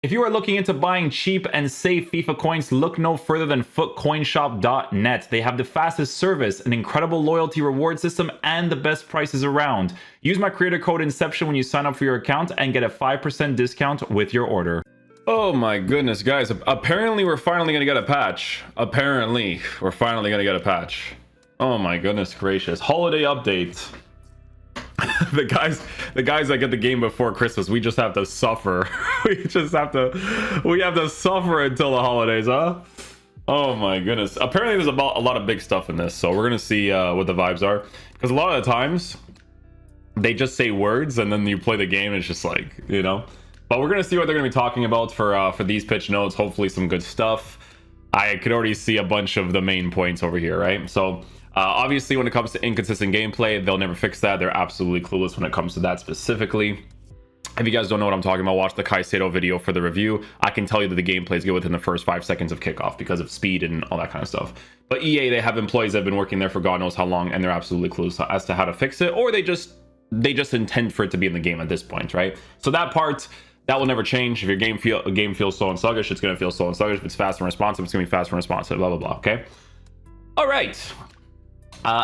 If you are looking into buying cheap and safe FIFA coins, look no further than footcoinshop.net. They have the fastest service, an incredible loyalty reward system, and the best prices around. Use my creator code Inception when you sign up for your account and get a 5% discount with your order. Oh my goodness, guys. Apparently we're finally gonna get a patch. Oh my goodness gracious. Holiday update. the guys that get the game before Christmas, we just have to suffer. we have to suffer until the holidays, huh? Oh my goodness. Apparently there's a lot of big stuff in this, so we're gonna see what the vibes are, because a lot of the times they just say words and then you play the game and it's just like, you know. But we're gonna see what they're gonna be talking about for these pitch notes. Hopefully some good stuff. I could already see a bunch of the main points over here, right? So obviously when it comes to inconsistent gameplay, they'll never fix that. They're absolutely clueless when it comes to that specifically. If you guys don't know what I'm talking about, watch the Caicedo video for the review. I can tell you that the gameplay is good within the first 5 seconds of kickoff because of speed and all that kind of stuff. But EA, they have employees that have been working there for God knows how long, and they're absolutely clueless as to how to fix it, or they just intend for it to be in the game at this point, right? So that part, that will never change. If your game feels slow and sluggish, it's going to feel slow and sluggish. If it's fast and responsive, it's going to be fast and responsive, blah, blah, blah, okay? All right.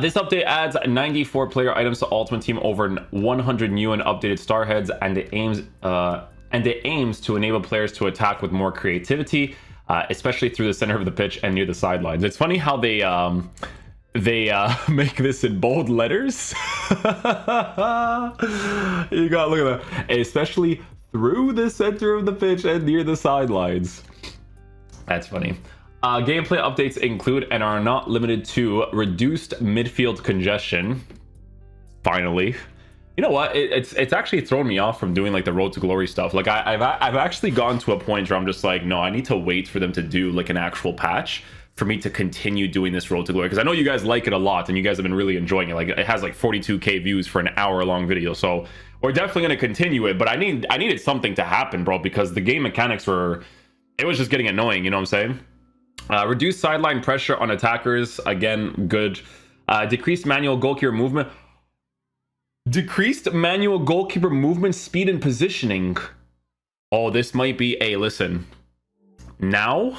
This update adds 94 player items to Ultimate Team, over 100 new and updated star heads, and it aims to enable players to attack with more creativity, especially through the center of the pitch and near the sidelines. It's funny how they make this in bold letters. You gotta look at that, especially through the center of the pitch and near the sidelines. That's funny. Gameplay updates include and are not limited to reduced midfield congestion. Finally. You know what? It's actually thrown me off from doing like the Road to Glory stuff. Like I've actually gone to a point where I'm just like, no, I need to wait for them to do like an actual patch for me to continue doing this Road to Glory, because I know you guys like it a lot and you guys have been really enjoying it. Like it has like 42k views for an hour-long video, so we're definitely going to continue it. But I needed something to happen, bro, because the game mechanics it was just getting annoying, you know what I'm saying? Reduced sideline pressure on attackers, again, good. Decreased manual goalkeeper movement. Decreased manual goalkeeper movement, speed, and positioning. Oh, this might be listen. Now,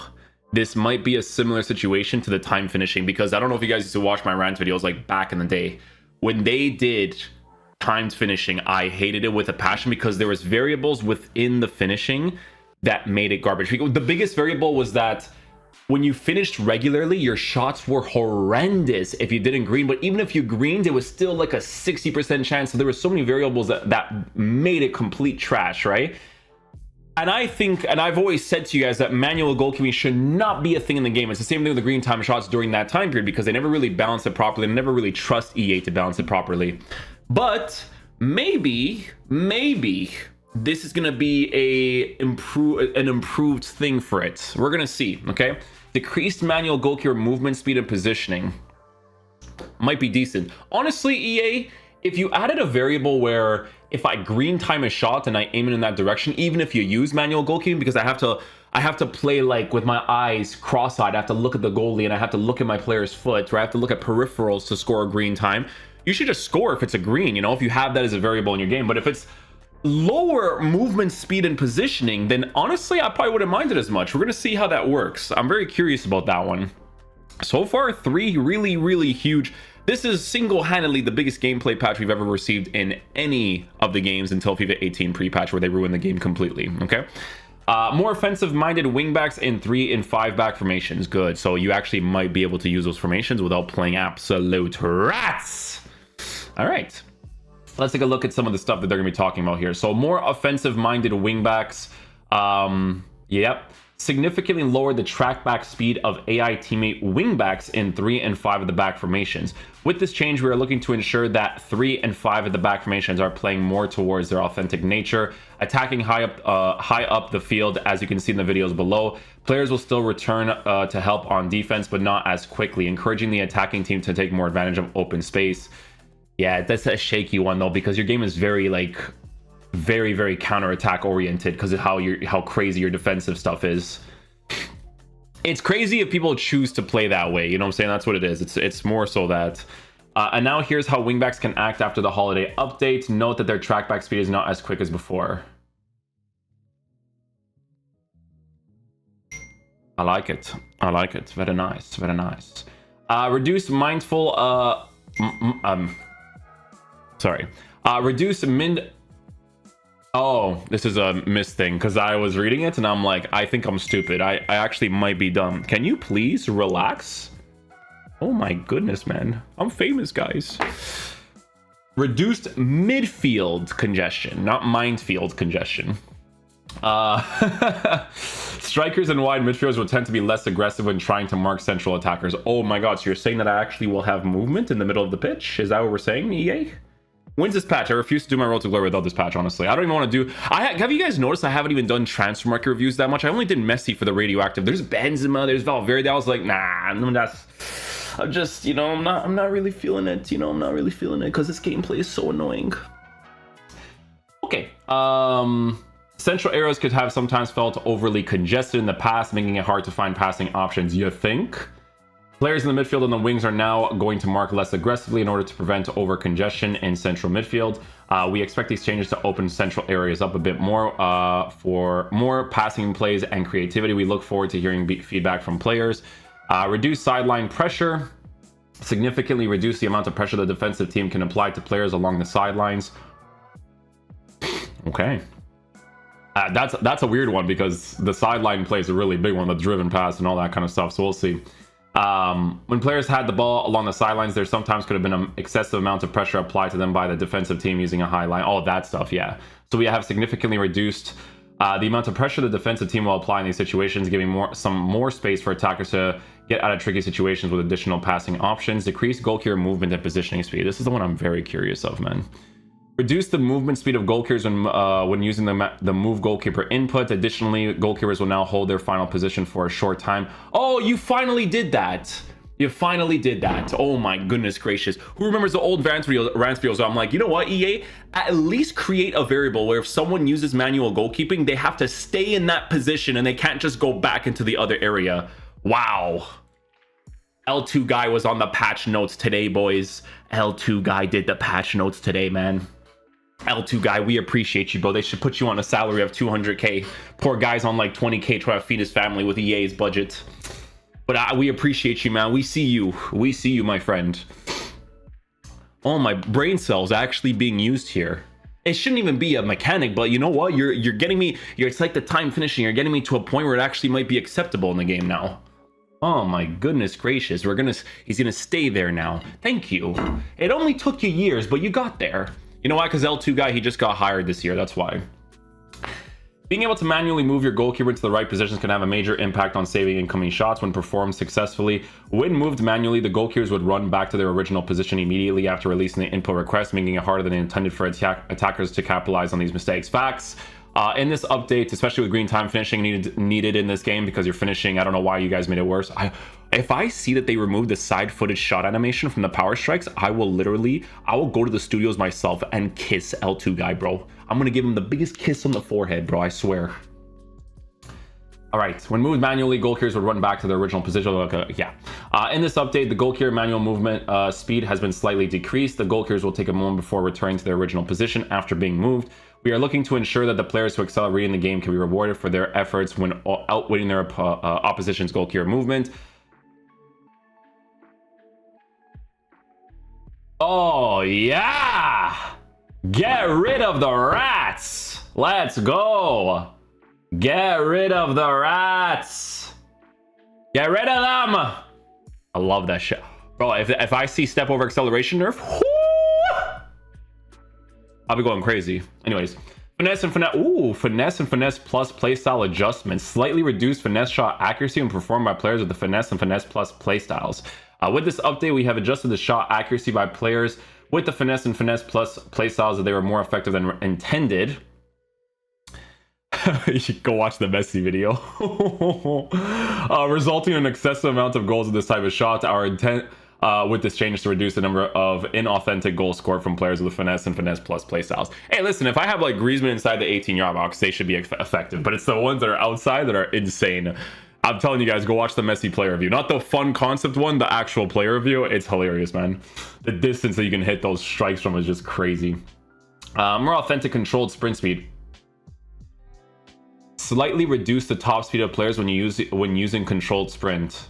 this might be a similar situation to the time finishing, because I don't know if you guys used to watch my rant videos like back in the day. When they did timed finishing, I hated it with a passion, because there was variables within the finishing that made it garbage. The biggest variable was that when you finished regularly, your shots were horrendous if you didn't green, but even if you greened, it was still like a 60% chance. So there were so many variables that made it complete trash, right? And I think, and I've always said to you guys, that manual goalkeeping should not be a thing in the game. It's the same thing with the green time shots during that time period, because they never really balanced it properly and never really trust EA to balance it properly. But maybe this is going to be an improved thing for it. We're going to see, okay? Decreased manual goalkeeper movement, speed, and positioning might be decent. Honestly, EA, if you added a variable where if I green time a shot and I aim it in that direction, even if you use manual goalkeeping, because I have to play like with my eyes cross-eyed, I have to look at the goalie and I have to look at my player's foot, or I have to look at peripherals to score a green time, you should just score if it's a green, you know, if you have that as a variable in your game. But if it's lower movement, speed, and positioning, then honestly I probably wouldn't mind it as much. We're gonna see how that works. I'm very curious about that one. So far, 3 really huge. This is single-handedly the biggest gameplay patch we've ever received in any of the games until FIFA 18 pre-patch, where they ruined the game completely. Okay, more offensive-minded wingbacks in 3 and 5 back formations. Good. So you actually might be able to use those formations without playing absolute rats. All right, let's take a look at some of the stuff that they're going to be talking about here. So more offensive-minded wingbacks. Yep. Significantly lower the track-back speed of AI teammate wingbacks in 3 and 5 of the back formations. With this change, we are looking to ensure that 3 and 5 of the back formations are playing more towards their authentic nature, attacking high up the field, as you can see in the videos below. Players will still return to help on defense, but not as quickly, encouraging the attacking team to take more advantage of open space. Yeah, that's a shaky one though, because your game is very very counter-attack oriented because of how crazy your defensive stuff is. It's crazy if people choose to play that way, you know what I'm saying? That's what it is. It's more so that. And now here's how wingbacks can act after the holiday update. Note that their trackback speed is not as quick as before. I like it. I like it. Very nice. Very nice. Reduce mindful. Sorry. Reduce min. Oh, this is a miss thing because I was reading it and I'm like, I think I'm stupid. I actually might be dumb. Can you please relax? Oh my goodness, man. I'm famous, guys. Reduced midfield congestion, not minefield congestion. Strikers and wide midfielders will tend to be less aggressive when trying to mark central attackers. Oh my god, so you're saying that I actually will have movement in the middle of the pitch? Is that what we're saying, EA? When's this patch? I refuse to do my Road to Glory without this patch, honestly. I don't even want to do... have you guys noticed I haven't even done transfer market reviews that much? I only did Messi for the radioactive. There's Benzema, there's Valverde. I was like, nah, that's... I'm just, you know, I'm not really feeling it. You know, I'm not really feeling it because this gameplay is so annoying. Okay. Central areas could have sometimes felt overly congested in the past, making it hard to find passing options. You think? Players in the midfield and the wings are now going to mark less aggressively in order to prevent over congestion in central midfield. We expect these changes to open central areas up a bit more for more passing plays and creativity. We look forward to hearing feedback from players. Reduce sideline pressure. Significantly reduce the amount of pressure the defensive team can apply to players along the sidelines. Okay. That's a weird one because the sideline play is a really big one, the driven pass and all that kind of stuff. So we'll see. When players had the ball along the sidelines, there sometimes could have been an excessive amount of pressure applied to them by the defensive team using a high line. All of that stuff, yeah. So we have significantly reduced the amount of pressure the defensive team will apply in these situations, giving some more space for attackers to get out of tricky situations with additional passing options. Decrease goalkeeper movement and positioning speed. This is the one I'm very curious of, man. Reduce the movement speed of goalkeepers when using the move goalkeeper input. Additionally, goalkeepers will now hold their final position for a short time. Oh, you finally did that. You finally did that. Oh my goodness gracious. Who remembers the old rants videos? So I'm like, you know what, EA? At least create a variable where if someone uses manual goalkeeping, they have to stay in that position and they can't just go back into the other area. Wow. L2 guy was on the patch notes today, boys. L2 guy did the patch notes today, man. L2 guy, we appreciate you, bro. They should put you on a salary of 200k. Poor guy's on like 20k trying to feed his family with EA's budget. But we appreciate you, man. We see you. We see you, my friend. Oh, my brain cells actually being used here. It shouldn't even be a mechanic, but you know what? You're getting me. It's like the time finishing. You're getting me to a point where it actually might be acceptable in the game now. Oh my goodness gracious. He's gonna stay there now. Thank you. It only took you years, but you got there. You know why? Because L2 guy, he just got hired this year. That's why. Being able to manually move your goalkeeper to the right positions can have a major impact on saving incoming shots when performed successfully. When moved manually, the goalkeepers would run back to their original position immediately after releasing the input request, making it harder than intended for attackers to capitalize on these mistakes. Facts. In this update, especially with green time finishing needed in this game because you're finishing, I don't know why you guys made it worse. If I see that they removed the side-footed shot animation from the power strikes, I will go to the studios myself and kiss L2 guy, bro. I'm gonna give him the biggest kiss on the forehead, bro, I swear. All right, when moved manually, goalkeepers would run back to their original position. In this update, the goalkeeper manual movement speed has been slightly decreased. The goalkeepers will take a moment before returning to their original position after being moved. We are looking to ensure that the players who excel in the game can be rewarded for their efforts when outwitting their opposition's goalkeeper movement. Oh, yeah! Get rid of the rats! Let's go! Get rid of the rats! Get rid of them! I love that shit. Bro, if I see step over acceleration nerf, I'll be going crazy. Anyways, finesse and finesse plus playstyle adjustments. Slightly reduced finesse shot accuracy when performed by players with the finesse and finesse plus playstyles. With this update, we have adjusted the shot accuracy by players with the finesse and finesse plus playstyles that they were more effective than intended. You should go watch the Messi video. Resulting in an excessive amount of goals with this type of shot. Our intent with this change is to reduce the number of inauthentic goals scored from players with the finesse and finesse plus playstyles. Hey, listen, if I have like Griezmann inside the 18-yard box, they should be effective. But it's the ones that are outside that are insane. I'm telling you guys, go watch the Messi player review. Not the fun concept one, the actual player review. It's hilarious, man. The distance that you can hit those strikes from is just crazy. More authentic controlled sprint speed. Slightly reduce the top speed of players when using controlled sprint.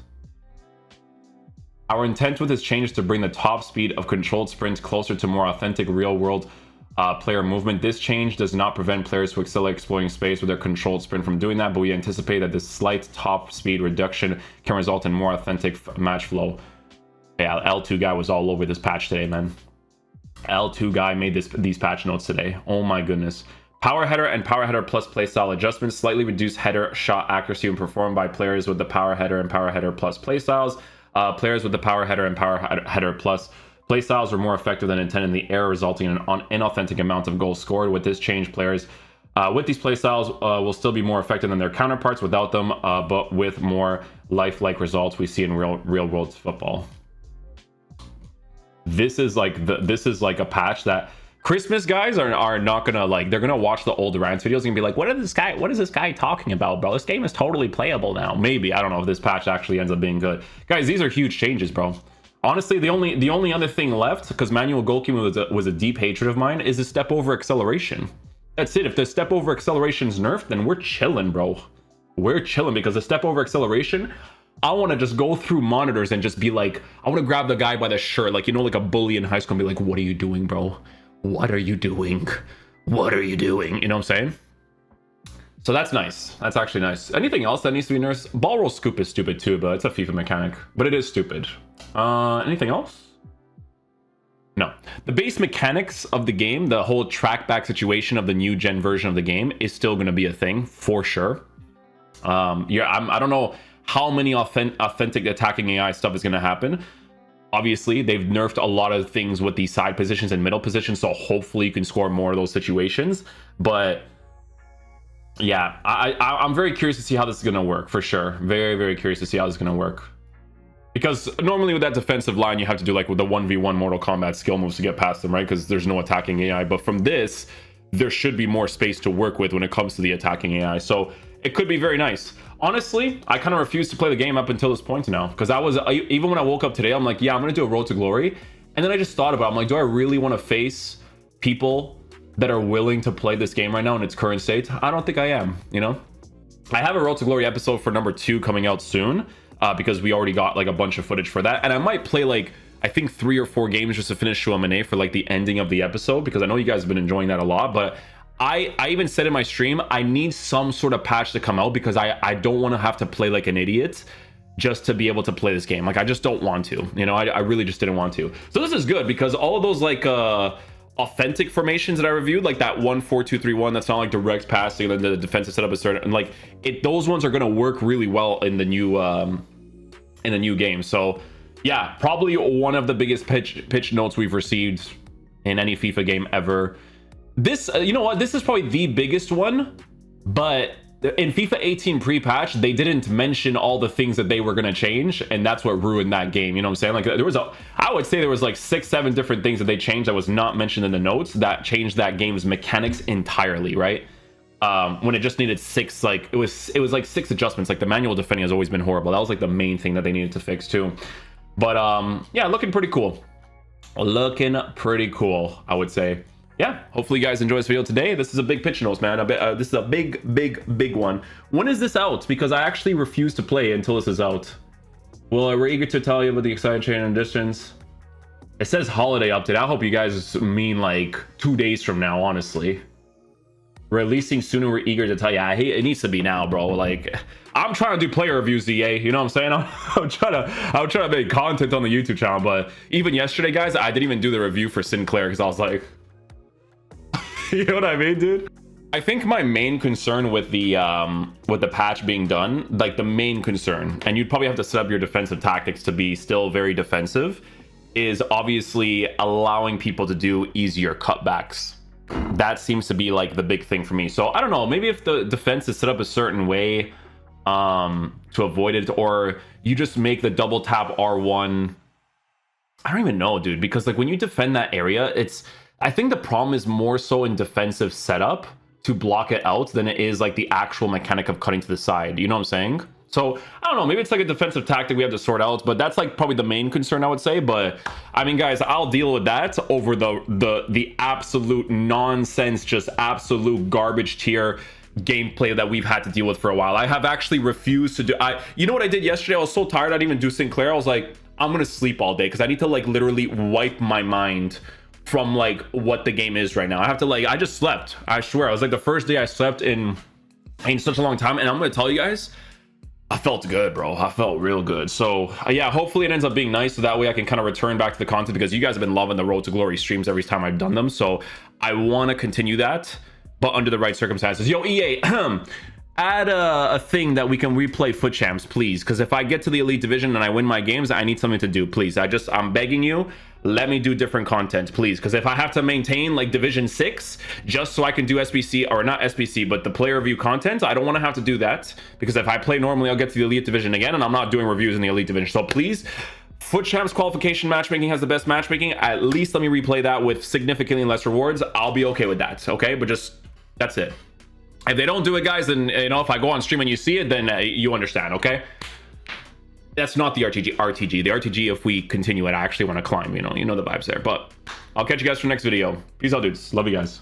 Our intent with this change is to bring the top speed of controlled sprints closer to more authentic real-world player movement. This change does not prevent players who excel at exploring space with their controlled sprint from doing that, but we anticipate that this slight top speed reduction can result in more authentic match flow. Yeah, L2 guy was all over this patch today, man. L2 guy made these patch notes today. Oh my goodness. Power header and power header plus playstyle adjustments. Slightly reduced header shot accuracy when performed by players with the power header and power header plus playstyles. Players with the power header and power header plus playstyles were more effective than intended in the air, resulting in an inauthentic amount of goals scored. With this change, players with these playstyles will still be more effective than their counterparts without them, but with more lifelike results we see in real world football. This is like a patch that Christmas guys are not gonna like. They're gonna watch the old rants videos and be like, what is this guy talking about, bro? This game is totally playable now. Maybe, I don't know if this patch actually ends up being good. Guys, these are huge changes, bro. Honestly, the only other thing left, because manual goalkeeping was a deep hatred of mine, is the step over acceleration. That's it. If the step over acceleration is nerfed, then we're chilling, bro. We're chilling, because the step over acceleration, I want to just go through monitors and just be like, I want to grab the guy by the shirt, like, you know, like a bully in high school, and be like, what are you doing, bro? What are you doing? What are you doing? You know what I'm saying? So that's nice. That's actually nice. Anything else that needs to be nerfed? Ball roll scoop is stupid too, but it's a FIFA mechanic. But it is stupid. Anything else? No. The base mechanics of the game, the whole track back situation of the new gen version of the game is still going to be a thing for sure. Yeah, I don't know how many authentic attacking AI stuff is going to happen. Obviously, they've nerfed a lot of things with the side positions and middle positions, so hopefully you can score more of those situations. But yeah, I'm very curious to see how this is going to work, for sure. Very, very curious to see how this is going to work. Because normally with that defensive line, you have to do like with the 1v1 Mortal Kombat skill moves to get past them, right? Because there's no attacking AI. But from this, there should be more space to work with when it comes to the attacking AI. So it could be very nice. Honestly, I kind of refused to play the game up until this point now, because even when I woke up today, I'm like, yeah, I'm gonna do a Road to Glory, and then I just thought about it. I'm like, do I really want to face people that are willing to play this game right now in its current state? I don't think I am. You know, I have a Road to Glory episode for number 2 coming out soon, because we already got like a bunch of footage for that, and I might play like I think 3 or 4 games just to finish Shuamane for like the ending of the episode, because I know you guys have been enjoying that a lot. But I even said in my stream, I need some sort of patch to come out, because I don't want to have to play like an idiot just to be able to play this game. Like, I just don't want to, you know, I really just didn't want to. So this is good, because all of those like authentic formations that I reviewed, like that 1-4-2-3-1, that's not like direct passing, and then the defensive setup is certain, and like those ones are going to work really well in the new game. So yeah, probably one of the biggest pitch notes we've received in any FIFA game ever. This, you know what, this is probably the biggest one, but in FIFA 18 pre-patch, they didn't mention all the things that they were going to change, and that's what ruined that game. You know what I'm saying? Like, I would say there was like 6-7 different things that they changed that was not mentioned in the notes that changed that game's mechanics entirely, right? When it just needed 6, like it was like 6 adjustments. Like, the manual defending has always been horrible. That was like the main thing that they needed to fix too. But yeah, looking pretty cool. Looking pretty cool, I would say. Yeah, hopefully you guys enjoy this video today. This is a big pitch notes, man. This is a big one. When is this out? Because I actually refuse to play until this is out. Well, we're eager to tell you about the exciting change in additions. It says holiday update. I hope you guys mean like 2 days from now, honestly. Releasing sooner, we're eager to tell you. It needs to be now, bro. Like, I'm trying to do player reviews, EA. You know what I'm saying? I'm trying to make content on the YouTube channel. But even yesterday, guys, I didn't even do the review for Sinclair, because I was like, you know what I mean, dude? I think my main concern with the patch being done, like the main concern, and you'd probably have to set up your defensive tactics to be still very defensive, is obviously allowing people to do easier cutbacks. That seems to be like the big thing for me. So I don't know, maybe if the defense is set up a certain way to avoid it, or you just make the double tap R1. I don't even know, dude, because like when you defend that area, I think the problem is more so in defensive setup to block it out than it is like the actual mechanic of cutting to the side. You know what I'm saying? So I don't know, maybe it's like a defensive tactic we have to sort out, but that's like probably the main concern, I would say. But I mean, guys, I'll deal with that over the absolute nonsense, just absolute garbage tier gameplay that we've had to deal with for a while. I have actually refused to do, you know what I did yesterday? I was so tired I didn't even do Sinclair. I was like, I'm gonna sleep all day because I need to like literally wipe my mind from like what the game is right now. I have to like, I just slept. I swear, it was like the first day I slept in such a long time, and I'm gonna tell you guys, I felt good, bro. I felt real good. So yeah, hopefully it ends up being nice, so that way I can kind of return back to the content, because you guys have been loving the Road to Glory streams every time I've done them. So I want to continue that, but under the right circumstances. Yo, EA, add a thing that we can replay foot champs, please, because if I get to the elite division and I win my games, I need something to do, please. I'm begging you, let me do different content, please, because if I have to maintain like division 6 just so I can do SBC, or not SBC, but the player review content, I don't want to have to do that, because if I play normally, I'll get to the elite division again, and I'm not doing reviews in the elite division. So please, foot champs qualification matchmaking has the best matchmaking. At least let me replay that with significantly less rewards. I'll be okay with that, okay? But just, that's it. If they don't do it, guys, then, you know, if I go on stream and you see it, then you understand, okay? That's not the RTG. The RTG, if we continue it, I actually want to climb, you know the vibes there. But I'll catch you guys for the next video. Peace out, dudes. Love you guys.